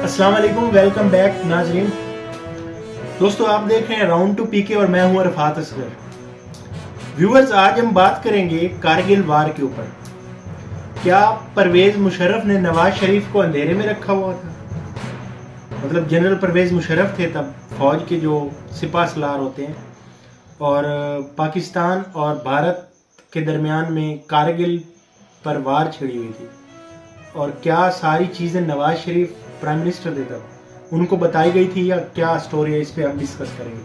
अस्सलाम वालेकुम, welcome back नाजरीन। दोस्तों, आप देख रहे हैं राउंड टू पीके और मैं हूं अरफात असगर। व्यूअर्स, आज हम बात करेंगे कारगिल वार के ऊपर। क्या परवेज मुशर्रफ ने नवाज शरीफ को अंधेरे में रखा हुआ था? मतलब जनरल परवेज मुशर्रफ थे तब फौज के जो सिपा सलार होते हैं, और पाकिस्तान और भारत के दरमियान में कारगिल पर वार छिड़ी हुई थी। और क्या सारी चीज़ें नवाज शरीफ प्राइम मिनिस्टर थे तब उनको बताई गई थी, या क्या स्टोरी है, इस पे हम डिस्कस करेंगे।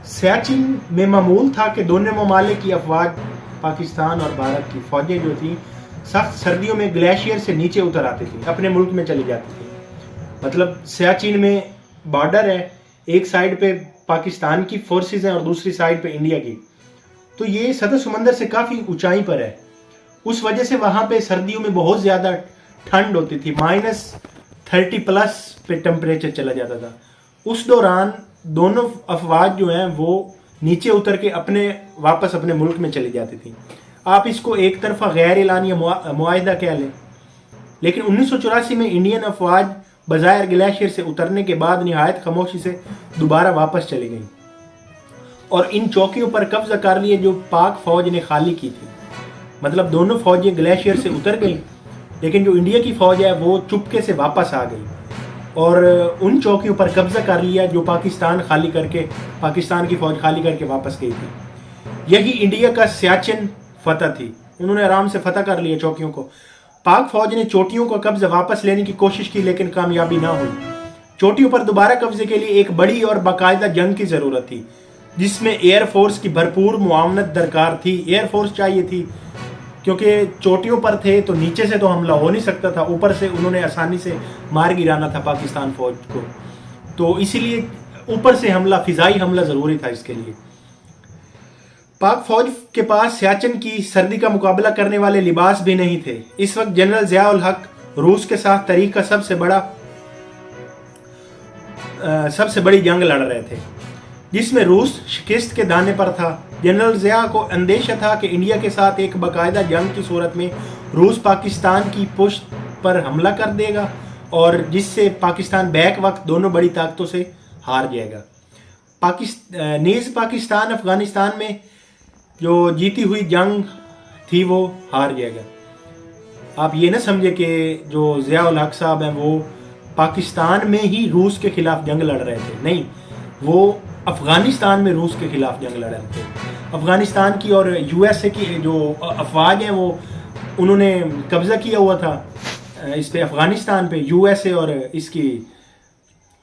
सियाचिन में मामूल था कि दोनों ममालिक की अफवाज, पाकिस्तान और भारत की फौजें जो थी, सख्त सर्दियों में ग्लेशियर से नीचे उतर आती थी, अपने मुल्क में चली जाती थी। मतलब सियाचिन में बॉर्डर है, एक साइड पे पाकिस्तान की फोर्सेस हैं और दूसरी साइड पे इंडिया की। तो ये सतह समंदर से काफ़ी ऊंचाई पर है। उस वजह से वहाँ पे सर्दियों में बहुत ज़्यादा ठंड होती थी, -30+ पे टेम्परेचर चला जाता था। उस दौरान दोनों अफवाज जो हैं वो नीचे उतर के वापस अपने मुल्क में चली जाती थी। आप इसको एक तरफा गैर एलानिया मुआहिदा कह लें। लेकिन 1984 में इंडियन अफवाज बज़ाहिर ग्लेशियर से उतरने के बाद निहायत खामोशी से दोबारा वापस चली गई और इन चौकियों पर कब्जा कर लिए जो पाक फौज ने खाली की थी। मतलब दोनों फौजें ग्लेशियर से उतर गई, लेकिन जो इंडिया की फौज है वो चुपके से वापस आ गई और उन चौकियों पर कब्जा कर लिया जो पाकिस्तान की फौज खाली करके वापस गई थी। यही इंडिया का सियाचिन फतह थी। उन्होंने आराम से फतह कर लिया चौकियों को। पाक फौज ने चोटियों का कब्जा वापस लेने की कोशिश की, लेकिन कामयाबी ना हुई। चोटियों पर दोबारा कब्जे के लिए एक बड़ी और बाकायदा जंग की जरूरत थी, जिसमें एयरफोर्स की भरपूर मुआवनत दरकार थी। एयरफोर्स चाहिए थी, क्योंकि चोटियों पर थे तो नीचे से तो हमला हो नहीं सकता था, ऊपर से उन्होंने आसानी से मार गिराना था पाकिस्तान फौज को। तो इसीलिए ऊपर से हमला, फिजाई हमला ज़रूरी था इसके लिए। पाक फौज के पास सियाचिन की सर्दी का मुकाबला करने वाले लिबास भी नहीं थे। इस वक्त जनरल ज़िया-उल हक रूस के साथ तारीख का सबसे बड़ी जंग लड़ रहे थे, जिसमें रूस शिकस्त के दाने पर था। जनरल ज़िया को अंदेशा था कि इंडिया के साथ एक बाकायदा जंग की सूरत में रूस पाकिस्तान की पुष्ट पर हमला कर देगा और जिससे पाकिस्तान बैक वक्त दोनों बड़ी ताकतों से हार जाएगा। पाकिस्तान अफगानिस्तान में जो जीती हुई जंग थी वो हार जाएगा। आप ये ना समझे कि जो ज़िया-उल हक साहब हैं वो पाकिस्तान में ही रूस के खिलाफ जंग लड़ रहे थे, नहीं, वो अफगानिस्तान में रूस के खिलाफ जंग लड़ रहे थे। अफगानिस्तान की और यूएसए की जो अफवाज हैं वो उन्होंने कब्जा किया हुआ था इस पे, अफगानिस्तान पे, यूएसए और इसकी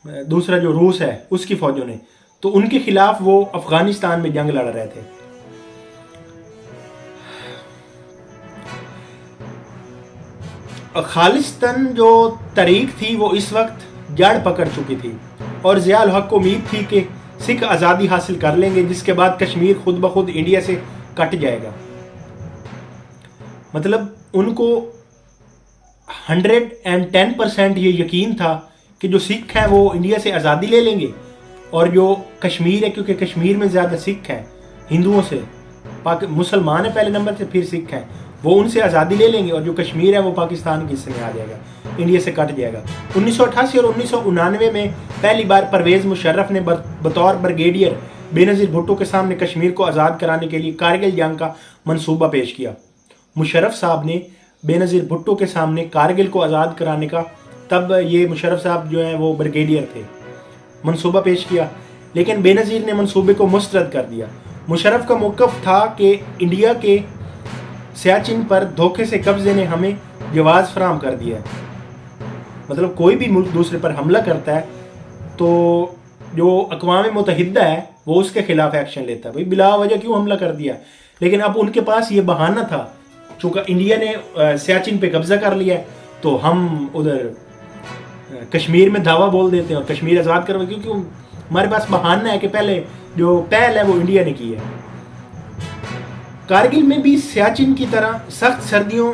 दूसरा जो रूस है उसकी फौजों ने, तो उनके खिलाफ वो अफगानिस्तान में जंग लड़ रहे थे। खालिस्तान जो तरीक थी वो इस वक्त जड़ पकड़ चुकी थी और ज़िया-उल हक को उम्मीद थी कि सिख आज़ादी हासिल कर लेंगे, जिसके बाद कश्मीर खुद ब खुद इंडिया से कट जाएगा। मतलब उनको 110% ये यकीन था कि जो सिख हैं वो इंडिया से आज़ादी ले लेंगे, और जो कश्मीर है, क्योंकि कश्मीर में ज़्यादा सिख हैं हिंदुओं से, मुसलमान है पहले नंबर से, फिर सिख हैं, वो उनसे आज़ादी ले लेंगे और जो कश्मीर है वो पाकिस्तान के हिस्से में आ जाएगा, इंडिया से कट जाएगा। 1988 और 1999 में पहली बार परवेज मुशर्रफ ने बतौर ब्रिगेडियर बेनज़ीर भुट्टो के सामने कश्मीर को आज़ाद कराने के लिए कारगिल जंग का मंसूबा पेश किया। मुशर्रफ साहब ने बेनज़ीर भुट्टो के सामने कारगिल को आज़ाद कराने का, तब ये मुशर्रफ साहब जो हैं वो ब्रिगेडियर थे, मंसूबा पेश किया, लेकिन बेनज़ीर ने मंसूबे को मुस्तरद कर दिया। मुशर्रफ का मौक़िफ़ था कि इंडिया के सियाचिन पर धोखे से कब्जे ने हमें जवाज़ फराहम कर दिया है। मतलब कोई भी मुल्क दूसरे पर हमला करता है तो जो अक़वाम मुत्तहिदा है वो उसके खिलाफ एक्शन लेता है। भाई बिला वजह क्यों हमला कर दिया? लेकिन अब उनके पास ये बहाना था, चूँकि इंडिया ने सियाचिन पे कब्जा कर लिया है तो हम उधर कश्मीर में धावा बोल देते हैं और कश्मीर आज़ाद करवा, क्योंकि हमारे पास बहाना है कि पहले जो पहल है वो इंडिया ने की है। कारगिल में भी सियाचिन की तरह सख्त सर्दियों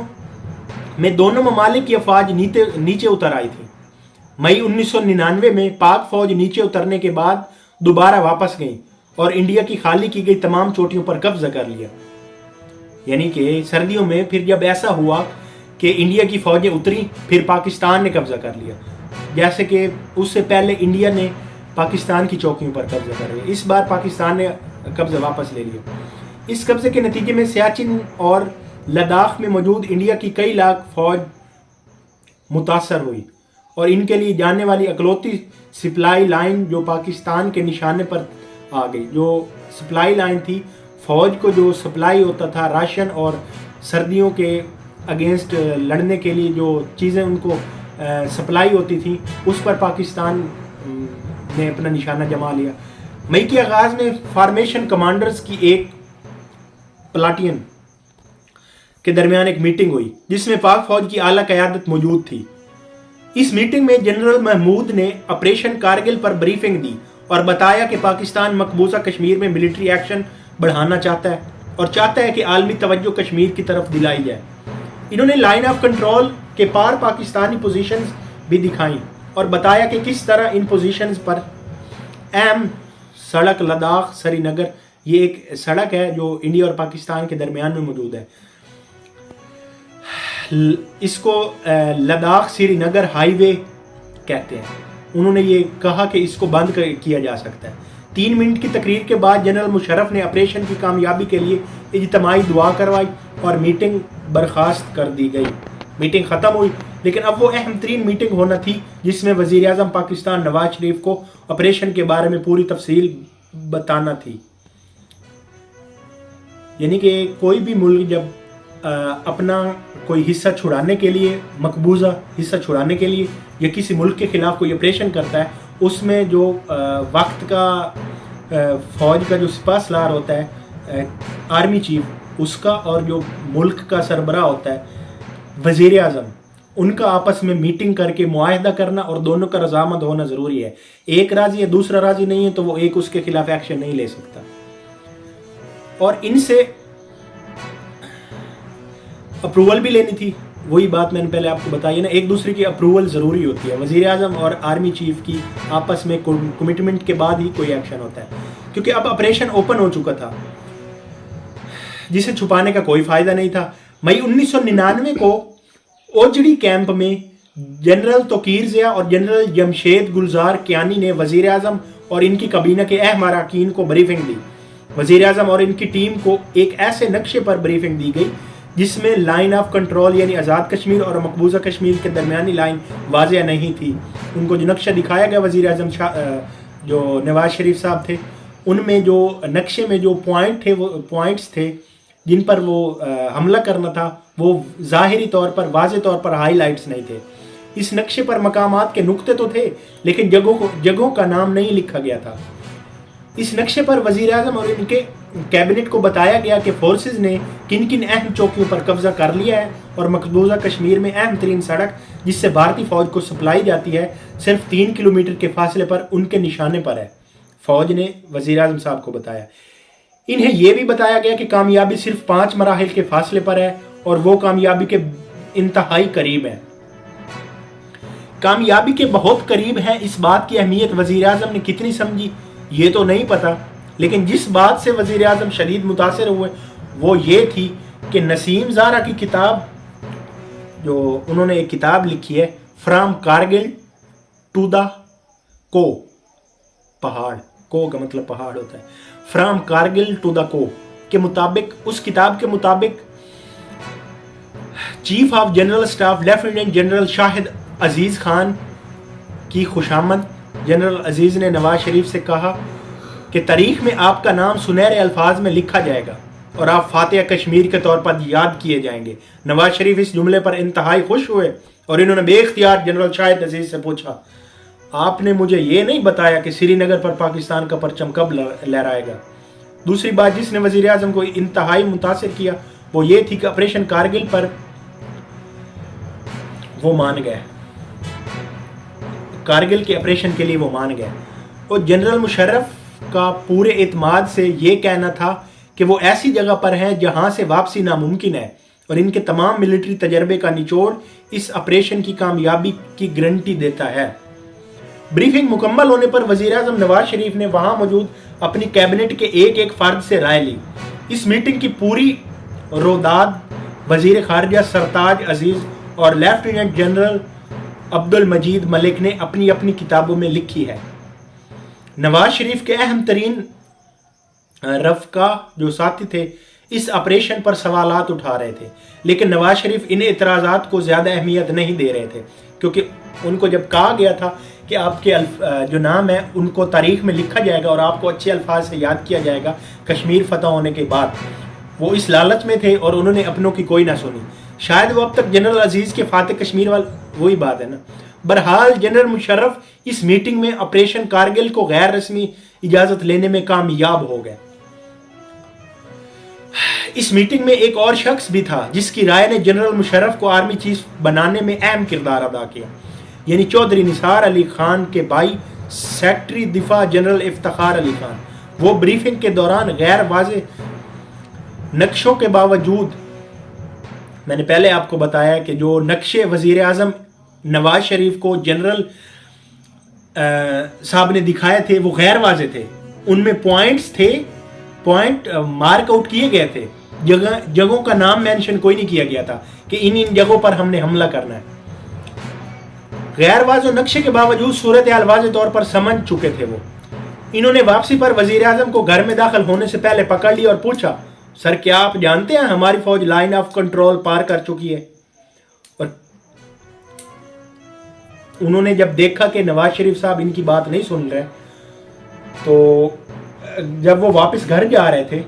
में दोनों ममालिक की अफवाज नीचे उतर आई थी। मई 1999 में पाक फौज नीचे उतरने के बाद दोबारा वापस गई और इंडिया की खाली की गई तमाम चोटियों पर कब्जा कर लिया। यानी कि सर्दियों में फिर जब ऐसा हुआ कि इंडिया की फौजें उतरी, फिर पाकिस्तान ने कब्जा कर लिया, जैसे कि उससे पहले इंडिया ने पाकिस्तान की चौकियों पर कब्जा कर लिया, इस बार पाकिस्तान ने कब्जा वापस ले लिया। इस कब्जे के नतीजे में सियाचिन और लद्दाख में मौजूद इंडिया की कई लाख फौज मुतासर हुई और इनके लिए जाने वाली अकलौती सप्लाई लाइन जो पाकिस्तान के निशाने पर आ गई। जो सप्लाई लाइन थी, फौज को जो सप्लाई होता था राशन और सर्दियों के अगेंस्ट लड़ने के लिए जो चीज़ें उनको सप्लाई होती थी, उस पर पाकिस्तान ने अपना निशाना जमा लिया। मई के आगाज़ में फॉर्मेशन कमांडर्स की एक प्लाटियन के दरमियान एक मीटिंग हुई जिसमें पाक फौज की आला क़यादत मौजूद थी। इस मीटिंग में जनरल महमूद ने ऑपरेशन कारगिल पर ब्रीफिंग दी और बताया कि पाकिस्तान मकबूजा कश्मीर में मिलिट्री एक्शन बढ़ाना चाहता है और चाहता है कि आलमी तवज्जो कश्मीर की तरफ दिलाई जाए। इन्होंने लाइन ऑफ कंट्रोल के पार पाकिस्तानी पोजीशंस भी दिखाई और बताया कि किस तरह इन पोजीशंस पर अहम सड़क लद्दाख श्रीनगर, ये एक सड़क है जो इंडिया और पाकिस्तान के दरमियान में मौजूद है, इसको लद्दाख श्रीनगर हाईवे कहते हैं। उन्होंने ये कहा कि इसको बंद किया जा सकता है। 3 मिनट की तकरीर के बाद जनरल मुशर्रफ ने ऑपरेशन की कामयाबी के लिए इज्तिमाई दुआ करवाई और मीटिंग बर्खास्त कर दी गई। मीटिंग ख़त्म हुई, लेकिन अब वो अहम तरीन मीटिंग होना थी जिसमें वज़ीर आज़म पाकिस्तान नवाज शरीफ को ऑपरेशन के बारे में पूरी तफसील बताना थी। यानी कि कोई भी मुल्क जब अपना कोई हिस्सा छुड़ाने के लिए, मकबूजा हिस्सा छुड़ाने के लिए या किसी मुल्क के ख़िलाफ़ कोई ऑपरेशन करता है, उसमें जो वक्त का फ़ौज का जो सिपह सलार होता है, आर्मी चीफ, उसका और जो मुल्क का सरबराह होता है वज़ीर आज़म, उनका आपस में मीटिंग करके मुआहदा करना और दोनों का रजामंद होना ज़रूरी है। एक राज़ी है, दूसरा राज़ी नहीं है तो वो एक उसके खिलाफ एक्शन नहीं ले सकता। और इनसे अप्रूवल भी लेनी थी, वही बात मैंने पहले आपको बताई ना, एक दूसरे की अप्रूवल ज़रूरी होती है। वज़ीर आज़म और आर्मी चीफ की आपस में कमिटमेंट के बाद ही कोई एक्शन होता है, क्योंकि अब ऑपरेशन ओपन हो चुका था जिसे छुपाने का कोई फ़ायदा नहीं था। मई 1999 को ओजड़ी कैंप में जनरल तोकीर ज़िया और जनरल जमशेद गुलजार कियानी ने वज़ीर आज़म और इनकी काबीना के अहम अरकान को ब्रीफिंग दी। वज़ीर आज़म और इनकी टीम को एक ऐसे नक्शे पर ब्रीफिंग दी गई जिसमें लाइन ऑफ कंट्रोल यानी आज़ाद कश्मीर और मकबूजा कश्मीर के दरमियानी लाइन वाज़ेह नहीं थी। उनको जो नक्शा दिखाया गया वज़ीर आज़म जो नवाज शरीफ साहब थे, उनमें जो नक्शे में जो पॉइंट्स थे जिन पर वो हमला करना था, वो ज़ाहिरी तौर पर, वाज़े तौर पर हाईलाइट्स नहीं थे। इस नक्शे पर मकामात के नुक्ते तो थे, लेकिन जगहों का नाम नहीं लिखा गया था। इस नक्शे पर वज़ीर आज़म और इनके कैबिनेट को बताया गया कि फोर्सेस ने किन किन अहम चौकियों पर कब्जा कर लिया है और मकबूजा कश्मीर में अहम तरीन सड़क जिससे भारतीय फ़ौज को सप्लाई जाती है सिर्फ 3 किलोमीटर के फासले पर उनके निशाने पर है। फ़ौज ने वज़ीर आज़म साहब को बताया। इन्हें यह भी बताया गया कि कामयाबी सिर्फ 5 मराहिल के फासले पर है और वो कामयाबी के इंतहाई करीब है। कामयाबी के बहुत करीब है, इस बात की अहमियत वज़ीर आज़म ने कितनी समझी ये तो नहीं पता, लेकिन जिस बात से वज़ीर आज़म शदीद मुतासिर हुए वो ये थी कि नसीम ज़ारा की किताब, जो उन्होंने एक किताब लिखी है फ्रॉम कारगिल टू द को, पहाड़, को का मतलब पहाड़ होता है, फ्रॉम कारगिल टू द को के मुताबिक, उस किताब के मुताबिक chief of general staff lieutenant general Shahid Aziz Khan की खुशामद जनरल अजीज़ ने नवाज शरीफ से कहा कि तारीख में आपका नाम सुनहरे अल्फाज में लिखा जाएगा और आप फातिह कश्मीर के तौर पर याद किए जाएंगे। नवाज शरीफ इस जुमले पर इंतहाई खुश हुए और इन्होंने बेख्तियार जनरल शाहिद अजीज़ से पूछा, आपने मुझे ये नहीं बताया कि श्रीनगर पर पाकिस्तान का परचम कब लहराएगा। दूसरी बात जिसने वज़ीर आज़म को इंतहाई मुतासिर किया वो ये थी कि ऑपरेशन कारगिल पर वो मान गए, कारगिल के ऑपरेशन के लिए वो मान गए। और जनरल मुशर्रफ का पूरे एतमाद से ये कहना था कि वो ऐसी जगह पर हैं जहां से वापसी नामुमकिन है और इनके तमाम मिलिट्री तजर्बे का निचोड़ इस ऑपरेशन की कामयाबी की गारंटी देता है। ब्रीफिंग मुकम्मल होने पर वज़ीर आज़म नवाज शरीफ ने वहां मौजूद अपनी कैबिनेट के एक एक फर्द से राय ली। इस मीटिंग की पूरी रोदाद वज़ीर ख़ारिजा सरताज अजीज़ और लेफ्टिनेंट जनरल अब्दुल मजीद मलिक ने अपनी अपनी किताबों में लिखी है। नवाज शरीफ के अहम तरीन रफ़का जो साथी थे इस ऑपरेशन पर सवालात उठा रहे थे, लेकिन नवाज शरीफ इन एतराज़ात को ज़्यादा अहमियत नहीं दे रहे थे, क्योंकि उनको जब कहा गया था कि आपके जो नाम है उनको तारीख में लिखा जाएगा और आपको अच्छे अल्फाज से याद किया जाएगा कश्मीर फतह होने के बाद, वो इस लालच में थे और उन्होंने अपनों की कोई ना सुनी। शायद वो अब तक जनरल अजीज़ के फाते कश्मीर वही बात है ना। बहरहाल जनरल मुशर्रफ इस मीटिंग में ऑपरेशन कारगिल को गैर रस्मी इजाज़त लेने में कामयाब हो गए। इस मीटिंग में एक और शख्स भी था जिसकी राय ने जनरल मुशर्रफ को आर्मी चीफ बनाने में अहम किरदार अदा किया, यानी चौधरी निसार अली खान के भाई सेक्रेटरी दिफा जनरल इफ्तिखार अली खान। वो ब्रीफिंग के दौरान गैर वाज़ेह नक्शों के बावजूद, मैंने पहले आपको बताया कि जो नक्शे वज़ीर आज़म नवाज शरीफ को जनरल साहब ने दिखाए थे वो गैर वाज़ेह थे, उनमें पॉइंट्स थे, पॉइंट मार्क आउट किए गए थे, जगहों का नाम मेंशन कोई नहीं किया गया था कि इन जगहों पर हमने हमला करना है। गैर वाज़ेह नक्शे के बावजूद सूरत हाल वाज़ेह तौर पर समझ चुके थे वो। इन्होंने वापसी पर वज़ीर आज़म को घर में दाखिल होने से पहले पकड़ लिया और पूछा, सर क्या आप जानते हैं हमारी फौज लाइन ऑफ कंट्रोल पार कर चुकी है? और उन्होंने जब देखा कि नवाज शरीफ साहब इनकी बात नहीं सुन रहे, तो जब वो वापस घर जा रहे थे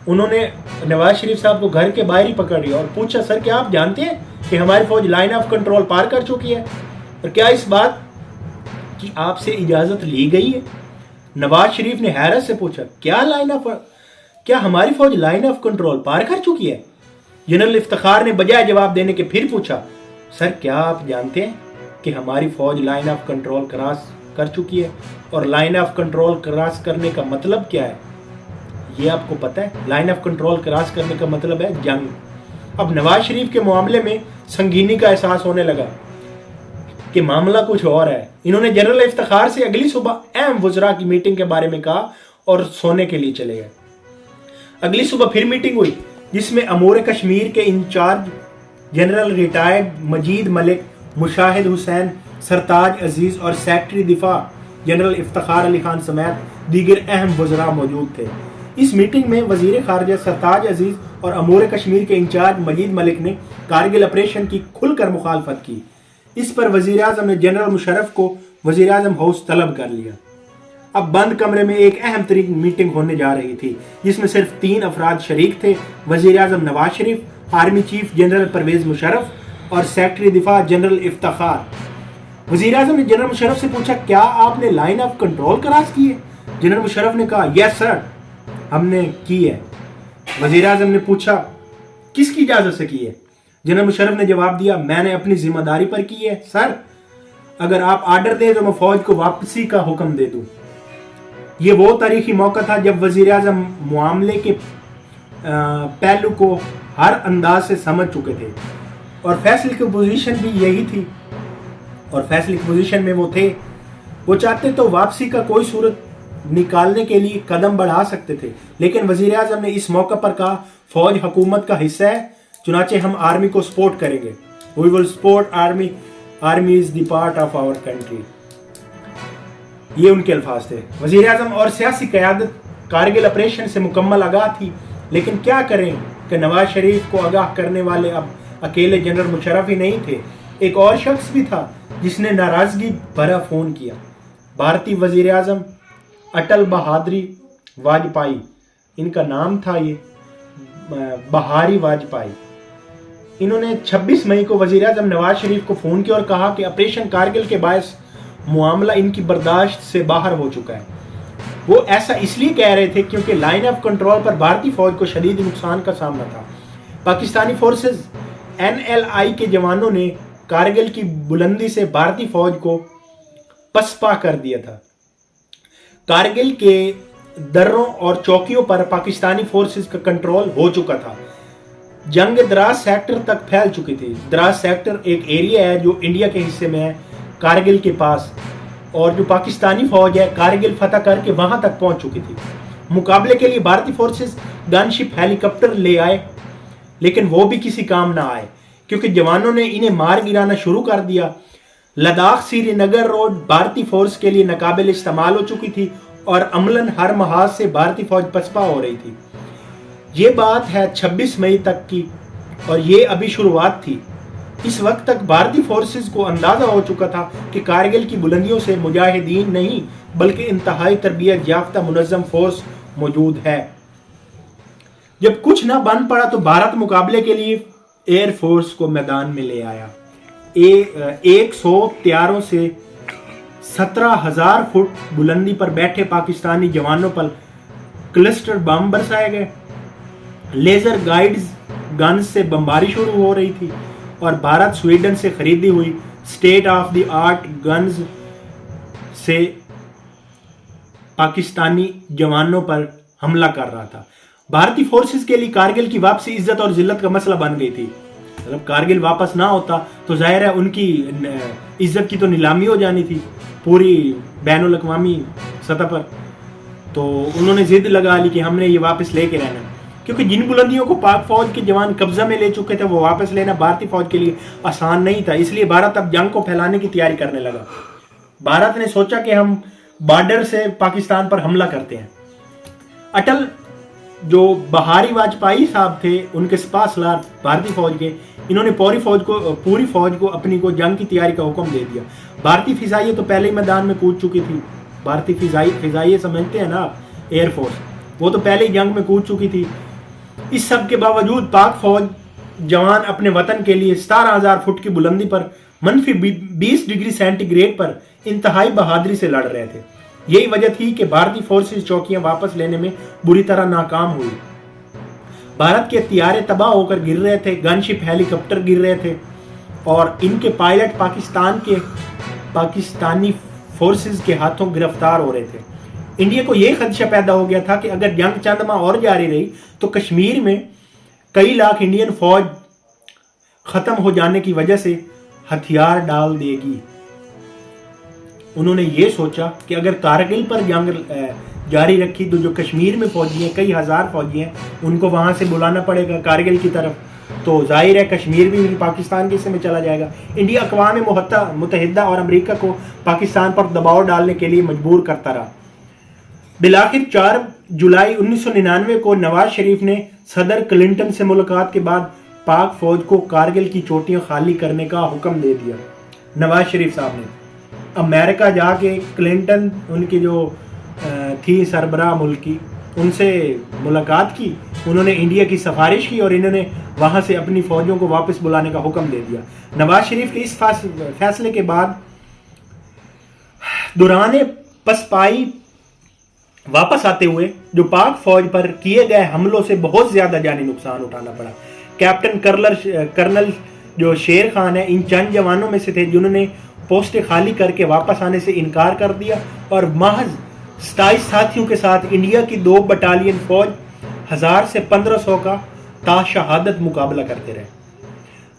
उन्होंने नवाज शरीफ साहब को घर के बाहर ही पकड़ लिया और पूछा, सर क्या आप जानते हैं कि हमारी फौज लाइन ऑफ कंट्रोल पार कर चुकी है और क्या इस बात की आपसे इजाज़त ली गई है? नवाज शरीफ ने हैरत से पूछा, क्या हमारी फौज लाइन ऑफ कंट्रोल पार कर चुकी है? जनरल इफ्तिखार ने बजाय जवाब देने के फिर पूछा, सर क्या आप जानते हैं कि हमारी फौज लाइन ऑफ कंट्रोल क्रॉस कर चुकी है? और लाइन ऑफ कंट्रोल क्रॉस करने का मतलब क्या है ये आपको पता है? लाइन ऑफ कंट्रोल क्रॉस करने का मतलब है जंग। अब नवाज शरीफ के मामले में संगीनी का एहसास होने लगा कि मामला कुछ और है। इन्होंने जनरल इफ्तिखार से अगली सुबह अहम वज़रा की मीटिंग के बारे में कहा और सोने के लिए चले गए। अगली सुबह फिर मीटिंग हुई जिसमें अमूर कश्मीर के इंचार्ज जनरल रिटायर्ड मजीद मलिक, मुशाहिद हुसैन, सरताज अजीज़ और सेक्रेटरी दिफा जनरल इफ्तिखार अली खान समेत दीगर अहम वज़रा मौजूद थे। इस मीटिंग में वज़ीर ख़ारजा सरताज अजीज़ और अमूर कश्मीर के इंचार्ज मजीद मलिक ने कारगिल ऑपरेशन की खुलकर मुखालफत की। इस पर वज़ीर आज़म ने जनरल मुशर्रफ को वज़ीर आज़म हाउस तलब कर लिया। अब बंद कमरे में एक अहम तरीन मीटिंग होने जा रही थी जिसमें सिर्फ 3 अफराद शरीक थे, वज़ीर आज़म Nawaz Sharif, army chief general Pervez Musharraf और सेक्रेटरी दिफा जनरल इफ्तिखार। वज़ीर आज़म ने जनरल मुशर्रफ से पूछा, क्या आपने लाइन ऑफ कंट्रोल क्रॉस की है? जनरल मुशर्रफ ने कहा, यस सर हमने की है। वज़ीर आज़म ने पूछा, किसकी इजाज़त से की है? जनरल मुशर्रफ ने जवाब दिया, मैंने अपनी जिम्मेदारी पर की है सर, अगर आप आर्डर दें तो मैं फौज को वापसी का हुक्म दे दूं। ये वो तारीखी मौका था जब वज़ीर आज़म मामले के पहलू को हर अंदाज से समझ चुके थे और फैसले की पोजीशन भी यही थी और फैसले की पोजीशन में वो थे। वो चाहते तो वापसी का कोई सूरत निकालने के लिए कदम बढ़ा सकते थे, लेकिन वज़ीर आज़म ने इस मौके पर कहा, फौज हुकूमत का हिस्सा है, चुनाचे हम आर्मी को सपोर्ट करेंगे। We will support army, army is the part of our country. ये उनके अल्फाज थे। वज़ीर आज़म और सियासी क़यादत कारगिल ऑपरेशन से मुकम्मल आगाह थी, लेकिन क्या करें कि नवाज शरीफ को आगाह करने वाले अब अकेले जनरल मुशर्रफ ही नहीं थे, एक और शख्स भी था जिसने नाराज़गी भरा फ़ोन किया। भारतीय वज़ीर आज़म अटल बहादुरी वाजपेयी, इनका नाम था ये बहारी वाजपेयी। इन्होंने 26 मई को वज़ीर आज़म नवाज शरीफ को फ़ोन किया और कहा कि ऑपरेशन कारगिल के बायस मामला इनकी बर्दाश्त से बाहर हो चुका है। वो ऐसा इसलिए कह रहे थे क्योंकि लाइन ऑफ कंट्रोल पर भारतीय फौज को शदीद नुकसान का सामना था। पाकिस्तानी फोर्सेस NLI के जवानों ने कारगिल की बुलंदी से भारतीय फौज को पसपा कर दिया था। कारगिल के दर्रों और चौकियों पर पाकिस्तानी फोर्सेस का कंट्रोल हो चुका था। जंग द्रास सेक्टर तक फैल चुकी थी। द्रास सेक्टर एक एरिया है जो इंडिया के हिस्से में है, कारगिल के पास, और जो पाकिस्तानी फौज है कारगिल फतह करके वहां तक पहुंच चुकी थी। मुकाबले के लिए भारतीय फोर्सेस गनशिप हेलीकॉप्टर ले आए, लेकिन वो भी किसी काम ना आए क्योंकि जवानों ने इन्हें मार गिराना शुरू कर दिया। लद्दाख श्रीनगर रोड भारतीय फोर्स के लिए नाकाबिल इस्तेमाल हो चुकी थी और अमलन हर महाज से भारतीय फौज पसपा हो रही थी। ये बात है 26 मई तक की और ये अभी शुरुआत थी। इस वक्त तक भारतीय फोर्सेस को अंदाजा हो चुका था कि कारगिल की बुलंदियों से मुजाहिदीन नहीं बल्कि इंतहाई तरबियत याफ्ता मुनज़्ज़म फोर्स मौजूद है। जब कुछ ना बन पड़ा तो भारत मुकाबले के लिए एयर फोर्स को मैदान में ले आया। 100 तैयारों से 17,000 फुट बुलंदी पर बैठे पाकिस्तानी जवानों पर क्लस्टर बम बरसाए गए। लेजर गाइड्स गन्स से बमबारी शुरू हो रही थी और भारत स्वीडन से खरीदी हुई state of the art guns से पाकिस्तानी जवानों पर हमला कर रहा था। भारतीय फोर्सेस के लिए कारगिल की वापसी इज्जत और जिल्लत का मसला बन गई थी। मतलब कारगिल वापस ना होता तो जाहिर है उनकी इज्जत की तो नीलामी हो जानी थी पूरी बैनुल अक़वामी सतह पर। तो उन्होंने जिद लगा ली कि हमने ये वापस लेके रहना, क्योंकि जिन बुलंदियों को पाक फौज के जवान कब्जा में ले चुके थे वो वापस लेना भारतीय फौज के लिए आसान नहीं था। इसलिए भारत अब जंग को फैलाने की तैयारी करने लगा। भारत ने सोचा कि हम बॉर्डर से पाकिस्तान पर हमला करते हैं। अटल जो बिहारी वाजपेयी साहब थे उनके सिपाह सलार भारतीय फौज के, इन्होंने पूरी फौज को अपनी को जंग की तैयारी का हुक्म दे दिया। भारतीय फिजाइये तो पहले ही मैदान में कूद चुकी थी। भारतीय फिजाइये समझते हैं ना आप, एयरफोर्स, वो तो पहले ही जंग में कूद चुकी थी। इस सब के बावजूद पाक फौज जवान अपने वतन के लिए 17,000 फुट की बुलंदी पर मनफी 20 डिग्री सेंटीग्रेड पर इंतहाई बहादुरी से लड़ रहे थे। यही वजह थी कि भारतीय फोर्सेस चौकियां वापस लेने में बुरी तरह नाकाम हुई। भारत के हथियारे तबाह होकर गिर रहे थे, गनशिप हेलीकॉप्टर गिर रहे थे और इनके पायलट पाकिस्तानी फोर्सेस के हाथों गिरफ्तार हो रहे थे। इंडिया को यह खदशा पैदा हो गया था कि अगर जंग चंद माह और जारी रही तो कश्मीर में कई लाख इंडियन फौज खत्म हो जाने की वजह से हथियार डाल देगी। उन्होंने ये सोचा कि अगर कारगिल पर जंग जारी रखी तो जो कश्मीर में फौजी हैं, कई हजार फौजी हैं, उनको वहां से बुलाना पड़ेगा कारगिल की तरफ, तो जाहिर है कश्मीर भी पाकिस्तान के हिस्से में चला जाएगा। इंडिया अक़वाम मुत्तहिदा और अमेरिका को पाकिस्तान पर दबाव डालने के लिए मजबूर करता रहा। बिलाखिर 4 जुलाई 1999 को नवाज शरीफ ने सदर क्लिंटन से मुलाकात के बाद पाक फौज को कारगिल की चोटियां खाली करने का हुक्म दे दिया। नवाज शरीफ साहब ने अमेरिका जाके क्लिंटन, उनकी जो थी सरबराह मुल्क की, उनसे मुलाकात की। उन्होंने इंडिया की सिफारिश की और इन्होंने वहां से अपनी फौजों को वापस बुलाने का हुक्म दे दिया। नवाज शरीफ के इस फैसले के बाद दौरान पसपाई वापस आते हुए जो पाक फौज पर किए गए हमलों से बहुत ज्यादा जानी नुकसान उठाना पड़ा। कैप्टन कर्नल जो शेर खान है इन चंद जवानों में से थे जिन्होंने पोस्टें खाली करके वापस आने से इनकार कर दिया और महज 27 साथियों के साथ इंडिया की 2 बटालियन फौज 1000 से 1500 का ताशहादत मुकाबला करते रहे।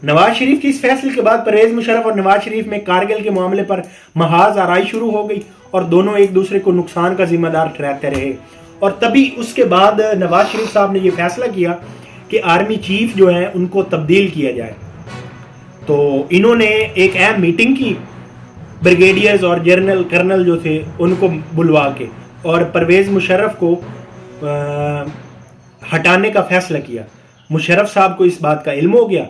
नवाज शरीफ के इस फैसले के बाद परवेज मुशर्रफ और नवाज शरीफ में कारगिल के मामले पर महाज आराई शुरू हो गई और दोनों एक दूसरे को नुकसान का जिम्मेदार ठहराते रहे। और तभी उसके बाद नवाज शरीफ साहब ने यह फैसला किया कि आर्मी चीफ जो है उनको तब्दील किया जाए। तो इन्होंने एक अहम मीटिंग की ब्रिगेडियर्स और कर्नल जो थे उनको बुलवा के, और परवेज मुशर्रफ को हटाने का फैसला किया। मुशर्रफ साहब को इस बात का इल्म हो गया,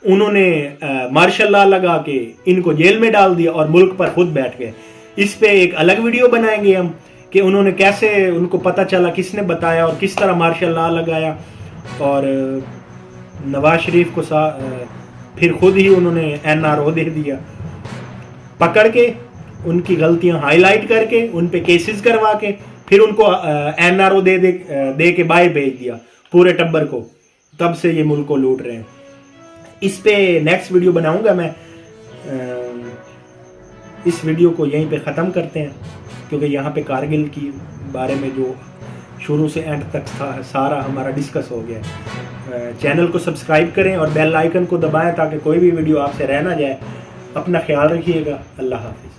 उन्होंने मार्शल लॉ लगा के इनको जेल में डाल दिया और मुल्क पर खुद बैठ गए। इस पे एक अलग वीडियो बनाएंगे हम कि उन्होंने कैसे, उनको पता चला, किसने बताया और किस तरह मार्शल लॉ लगाया। और नवाज शरीफ को फिर खुद ही उन्होंने NRO दे दिया, पकड़ के उनकी गलतियां हाईलाइट करके उन पे केसेस करवा के फिर उनको NRO दे के बाहर भेज दिया पूरे टब्बर को। तब से ये मुल्क को लूट रहे हैं। इस पे नेक्स्ट वीडियो बनाऊंगा मैं। इस वीडियो को यहीं पे ख़त्म करते हैं क्योंकि यहाँ पे कारगिल की बारे में जो शुरू से एंड तक था सारा हमारा डिस्कस हो गया। चैनल को सब्सक्राइब करें और बेल आइकन को दबाएं ताकि कोई भी वीडियो आपसे रह ना जाए। अपना ख्याल रखिएगा। अल्लाह हाफिज़।